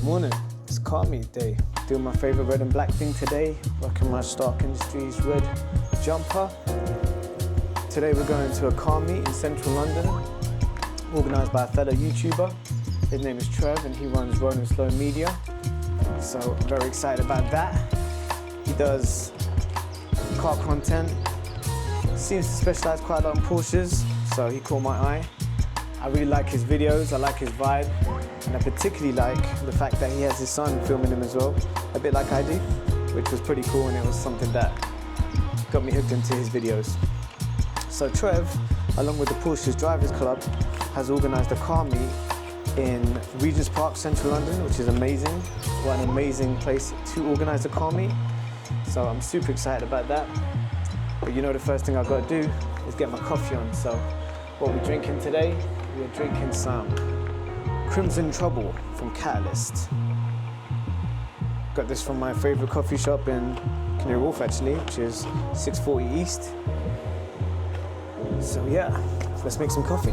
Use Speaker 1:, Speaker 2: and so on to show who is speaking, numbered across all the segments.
Speaker 1: Morning, it's car meet day. Doing my favourite red and black thing today, rocking my Stark Industries red jumper. Today we're going to a car meet in central London, organised by a fellow YouTuber. His name is Trev and he runs Rolling Slow Media. So I'm very excited about that. He does car content, seems to specialise quite a lot in Porsches, so he caught my eye. I really like his videos, I like his vibe, and I particularly like the fact that he has his son filming him as well, a bit like I do, which was pretty cool, and it was something that got me hooked into his videos. So Trev, along with the Porsche Drivers Club, has organised a car meet in Regents Park, central London, which is amazing. What an amazing place to organise a car meet. So I'm super excited about that. But you know the first thing I've got to do is get my coffee on. So what we're drinking today, we're drinking some Crimson Trouble from Catalyst. Got this from my favourite coffee shop in Canary Wharf actually, which is 640 East. So yeah, let's make some coffee.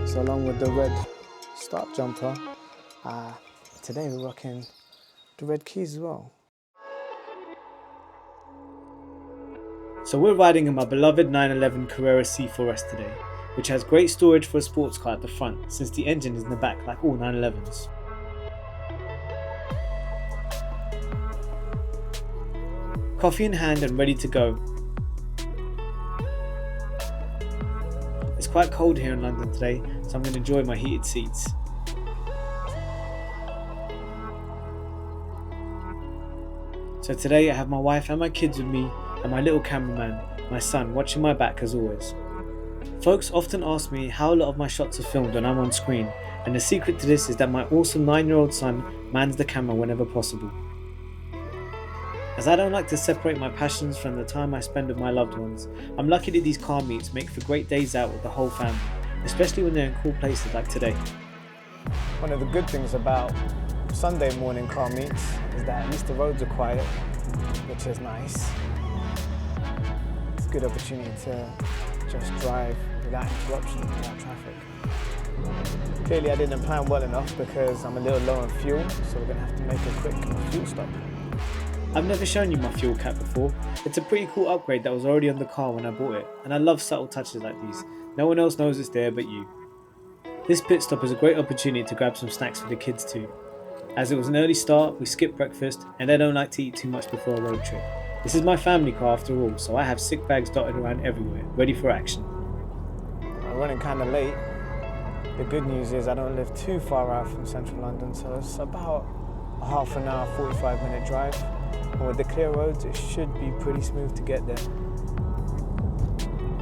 Speaker 1: So along with the red Stark jumper, today we're rocking the red keys as well. So we're riding in my beloved 911 Carrera C4S today, which has great storage for a sports car at the front since the engine is in the back like all 911s. Coffee in hand and ready to go. It's quite cold here in London today, so I'm going to enjoy my heated seats. So today I have my wife and my kids with me and my little cameraman, my son, watching my back as always. Folks often ask me how a lot of my shots are filmed when I'm on screen, and the secret to this is that my awesome 9-year-old son mans the camera whenever possible. As I don't like to separate my passions from the time I spend with my loved ones, I'm lucky that these car meets make for great days out with the whole family, especially when they're in cool places like today. One of the good things about Sunday morning car meets is that at least the roads are quiet, which is nice. It's a good opportunity to just drive without interruption, without traffic. Clearly I didn't plan well enough because I'm a little low on fuel, so we're going to have to make a quick fuel stop. I've never shown you my fuel cap before. It's a pretty cool upgrade that was already on the car when I bought it, and I love subtle touches like these. No one else knows it's there but you. This pit stop is a great opportunity to grab some snacks for the kids too. As it was an early start, we skipped breakfast and I don't like to eat too much before a road trip. This is my family car after all, so I have sick bags dotted around everywhere, ready for action. I'm running kind of late. The good news is I don't live too far out from central London, so it's about a half an hour, 45-minute drive. And with the clear roads, it should be pretty smooth to get there.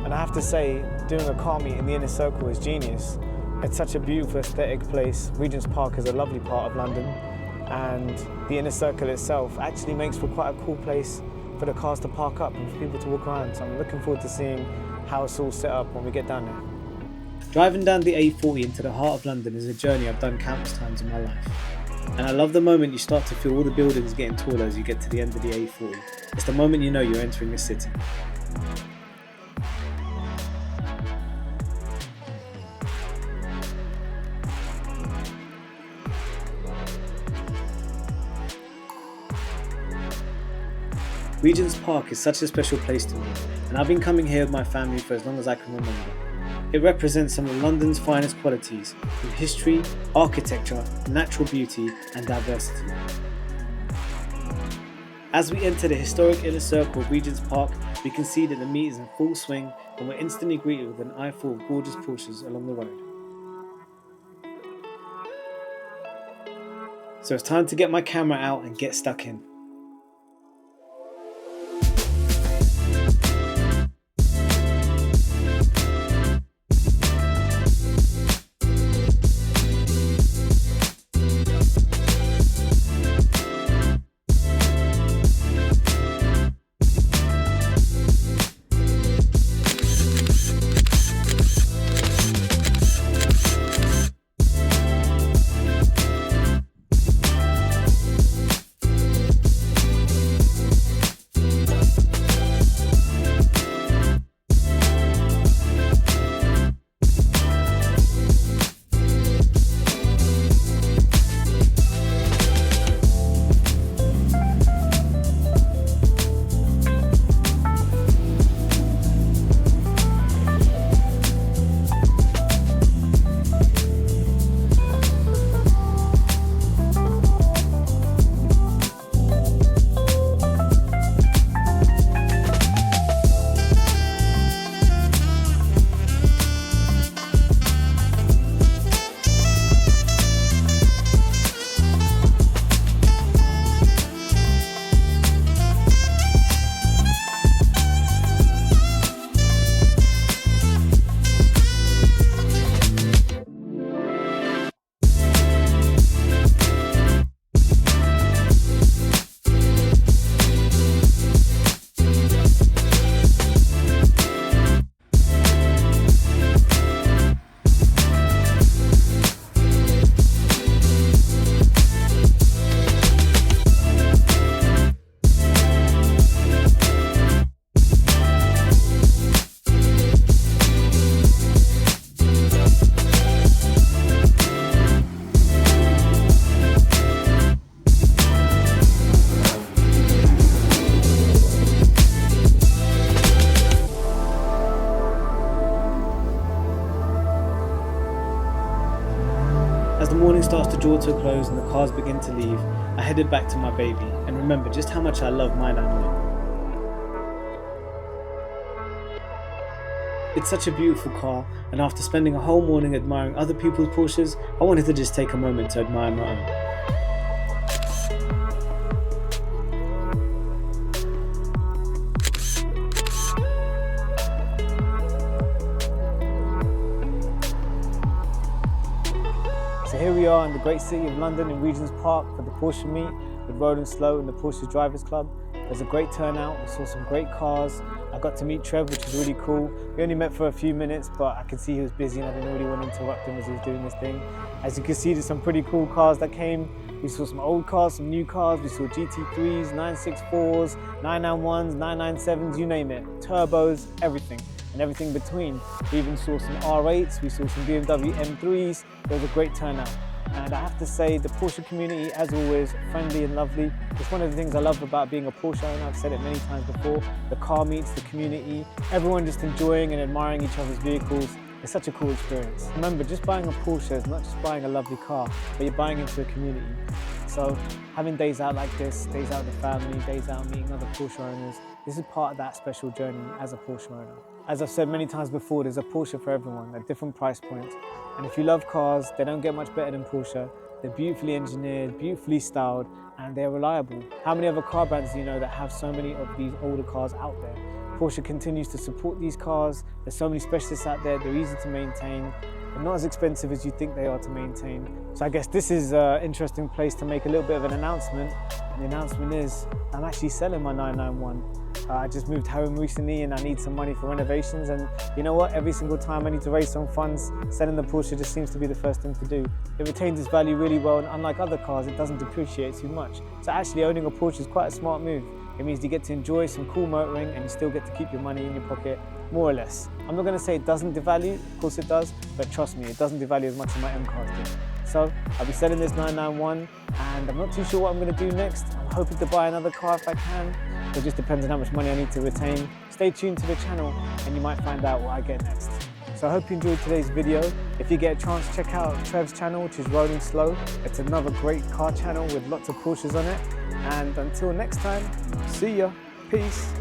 Speaker 1: And I have to say, doing a car meet in the inner circle is genius. It's such a beautiful aesthetic place. Regents Park is a lovely part of London, and the inner circle itself actually makes for quite a cool place for the cars to park up and for people to walk around. So I'm looking forward to seeing how it's all set up when we get down there. Driving down the A40 into the heart of London is a journey I've done countless times in my life. And I love the moment you start to feel all the buildings getting taller as you get to the end of the A40. It's the moment you know you're entering a city. Regents Park is such a special place to me, and I've been coming here with my family for as long as I can remember. It represents some of London's finest qualities, from history, architecture, natural beauty and diversity. As we enter the historic inner circle of Regents Park, we can see that the meet is in full swing and we're instantly greeted with an eyeful of gorgeous Porsches along the road. So it's time to get my camera out and get stuck in. As the morning starts to draw to a close and the cars begin to leave, I headed back to my baby and remember just how much I love my 911. It's such a beautiful car, and after spending a whole morning admiring other people's Porsches, I wanted to just take a moment to admire my own. So here we are in the great city of London in Regents Park for the Porsche meet with Road and Slow and the Porsche Drivers Club. There's a great turnout, we saw some great cars. I got to meet Trev, which was really cool. We only met for a few minutes, but I could see he was busy and I didn't really want to interrupt him as he was doing his thing. As you can see, there's some pretty cool cars that came. We saw some old cars, some new cars. We saw GT3s, 964s, 991s, 997s, you name it. Turbos, everything. And everything between. We even saw some R8s, we saw some BMW M3s. There was a great turnout. And I have to say, the Porsche community, as always, friendly and lovely. It's one of the things I love about being a Porsche owner. I've said it many times before. The car meets, the community, everyone just enjoying and admiring each other's vehicles. It's such a cool experience. Remember, just buying a Porsche is not just buying a lovely car, but you're buying into a community. So having days out like this, days out with the family, days out meeting other Porsche owners, this is part of that special journey as a Porsche owner. As I've said many times before, there's a Porsche for everyone at different price points. And if you love cars, they don't get much better than Porsche. They're beautifully engineered, beautifully styled, and they're reliable. How many other car brands do you know that have so many of these older cars out there? Porsche continues to support these cars. There's so many specialists out there, they're easy to maintain. They're not as expensive as you think they are to maintain. So I guess this is an interesting place to make a little bit of an announcement. And the announcement is, I'm actually selling my 991. I just moved home recently and I need some money for renovations, and you know what, every single time I need to raise some funds, selling the Porsche just seems to be the first thing to do. It retains its value really well, and unlike other cars, it doesn't depreciate too much. So actually owning a Porsche is quite a smart move. It means you get to enjoy some cool motoring and you still get to keep your money in your pocket, more or less. I'm not going to say it doesn't devalue, of course it does, but trust me, it doesn't devalue as much as my M cars do. So I'll be selling this 991 and I'm not too sure what I'm going to do next. I'm hoping to buy another car if I can. It just depends on how much money I need to retain. Stay tuned to the channel and you might find out what I get next. So I hope you enjoyed today's video. If you get a chance, check out Trev's channel, which is Road and Slow. It's another great car channel with lots of Porsches on it. And until next time, see ya. Peace.